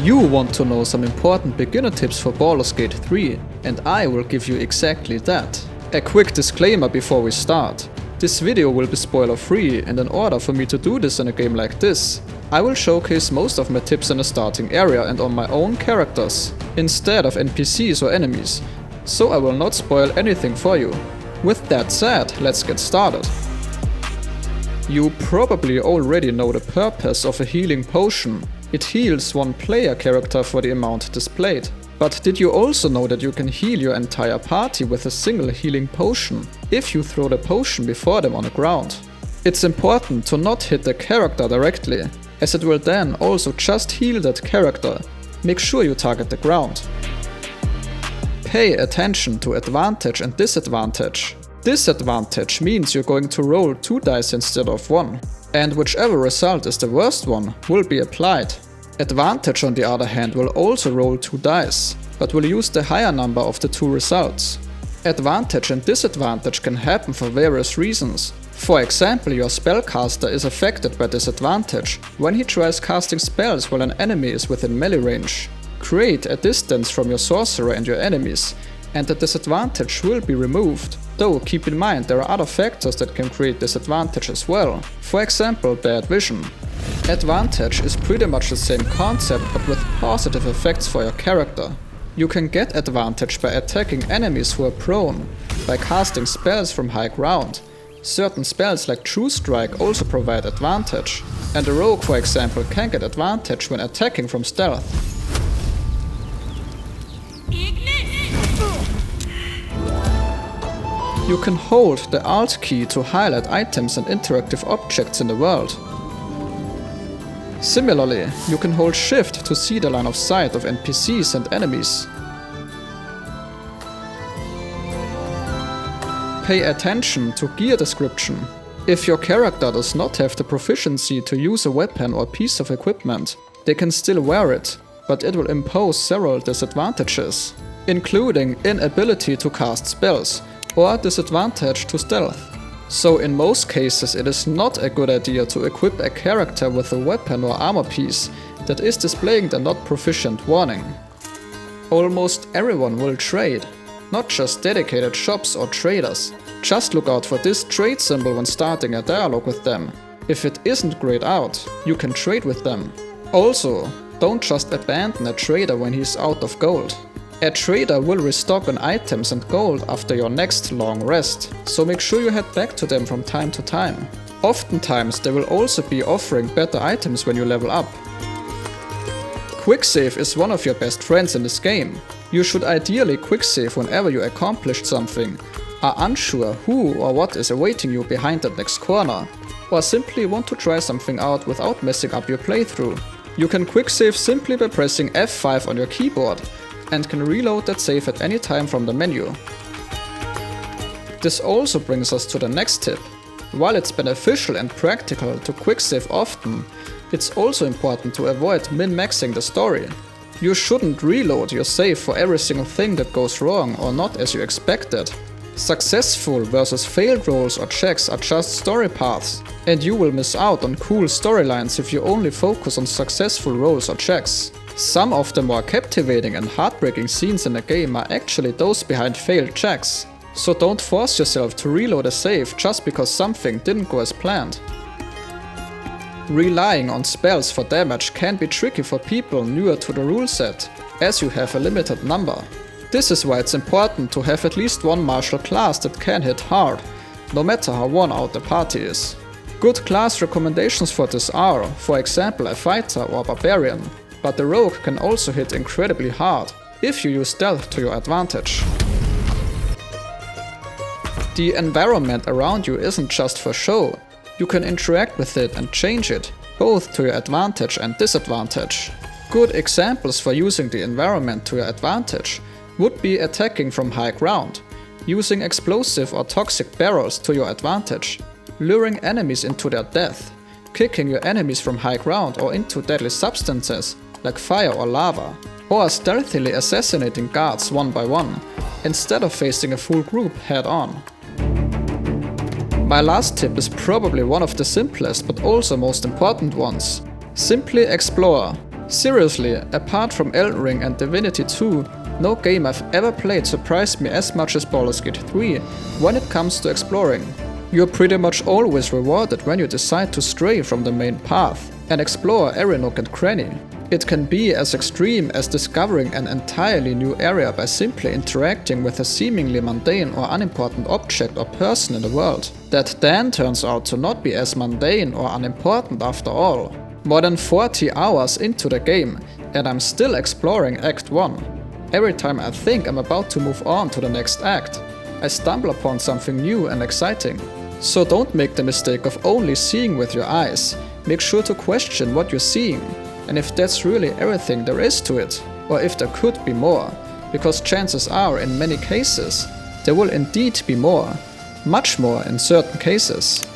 You want to know some important beginner tips for Baldur's Gate 3, and I will give you exactly that. A quick disclaimer before we start. This video will be spoiler free, and in order for me to do this in a game like this, I will showcase most of my tips in the starting area and on my own characters, instead of NPCs or enemies, so I will not spoil anything for you. With that said, let's get started. You probably already know the purpose of a healing potion. It heals one player character for the amount displayed. But did you also know that you can heal your entire party with a single healing potion, if you throw the potion before them on the ground? It's important to not hit the character directly, as it will then also just heal that character. Make sure you target the ground. Pay attention to advantage and disadvantage. Disadvantage means you're going to roll 2 dice instead of 1, and whichever result is the worst one will be applied. Advantage, on the other hand, will also roll 2 dice, but will use the higher number of the 2 results. Advantage and disadvantage can happen for various reasons. For example, your spellcaster is affected by disadvantage when he tries casting spells while an enemy is within melee range. Create a distance from your sorcerer and your enemies, and the disadvantage will be removed. Though keep in mind there are other factors that can create disadvantage as well, for example bad vision. Advantage is pretty much the same concept but with positive effects for your character. You can get advantage by attacking enemies who are prone, by casting spells from high ground. Certain spells like True Strike also provide advantage, and a rogue, for example, can get advantage when attacking from stealth. You can hold the Alt key to highlight items and interactive objects in the world. Similarly, you can hold Shift to see the line of sight of NPCs and enemies. Pay attention to gear description. If your character does not have the proficiency to use a weapon or piece of equipment, they can still wear it, but it will impose several disadvantages, including inability to cast spells, or disadvantage to stealth. So in most cases it is not a good idea to equip a character with a weapon or armor piece that is displaying the not proficient warning. Almost everyone will trade, not just dedicated shops or traders. Just look out for this trade symbol when starting a dialogue with them. If it isn't grayed out, you can trade with them. Also, don't just abandon a trader when he's out of gold. A trader will restock on items and gold after your next long rest, so make sure you head back to them from time to time. Oftentimes they will also be offering better items when you level up. Quicksave is one of your best friends in this game. You should ideally quicksave whenever you accomplished something, are unsure who or what is awaiting you behind that next corner, or simply want to try something out without messing up your playthrough. You can quicksave simply by pressing F5 on your keyboard, and can reload that save at any time from the menu. This also brings us to the next tip. While it's beneficial and practical to quicksave often, it's also important to avoid min-maxing the story. You shouldn't reload your save for every single thing that goes wrong or not as you expected. Successful versus failed rolls or checks are just story paths, and you will miss out on cool storylines if you only focus on successful rolls or checks. Some of the more captivating and heartbreaking scenes in the game are actually those behind failed checks, so don't force yourself to reload a save just because something didn't go as planned. Relying on spells for damage can be tricky for people newer to the rule set, as you have a limited number. This is why it's important to have at least one martial class that can hit hard, no matter how worn out the party is. Good class recommendations for this are, for example, a fighter or barbarian. But the rogue can also hit incredibly hard, if you use stealth to your advantage. The environment around you isn't just for show. You can interact with it and change it, both to your advantage and disadvantage. Good examples for using the environment to your advantage would be attacking from high ground, using explosive or toxic barrels to your advantage, luring enemies into their death, kicking your enemies from high ground or into deadly substances like fire or lava, or stealthily assassinating guards one by one, instead of facing a full group head on. My last tip is probably one of the simplest but also most important ones. Simply explore. Seriously, apart from Elden Ring and Divinity 2, no game I've ever played surprised me as much as Baldur's Gate 3 when it comes to exploring. You're pretty much always rewarded when you decide to stray from the main path and explore every nook and cranny. It can be as extreme as discovering an entirely new area by simply interacting with a seemingly mundane or unimportant object or person in the world, that then turns out to not be as mundane or unimportant after all. More than 40 hours into the game, and I'm still exploring Act 1. Every time I think I'm about to move on to the next act, I stumble upon something new and exciting. So don't make the mistake of only seeing with your eyes. Make sure to question what you're seeing, and if that's really everything there is to it, or if there could be more, because chances are in many cases, there will indeed be more, much more in certain cases.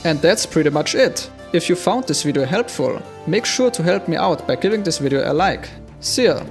And that's pretty much it. If you found this video helpful, make sure to help me out by giving this video a like. See ya!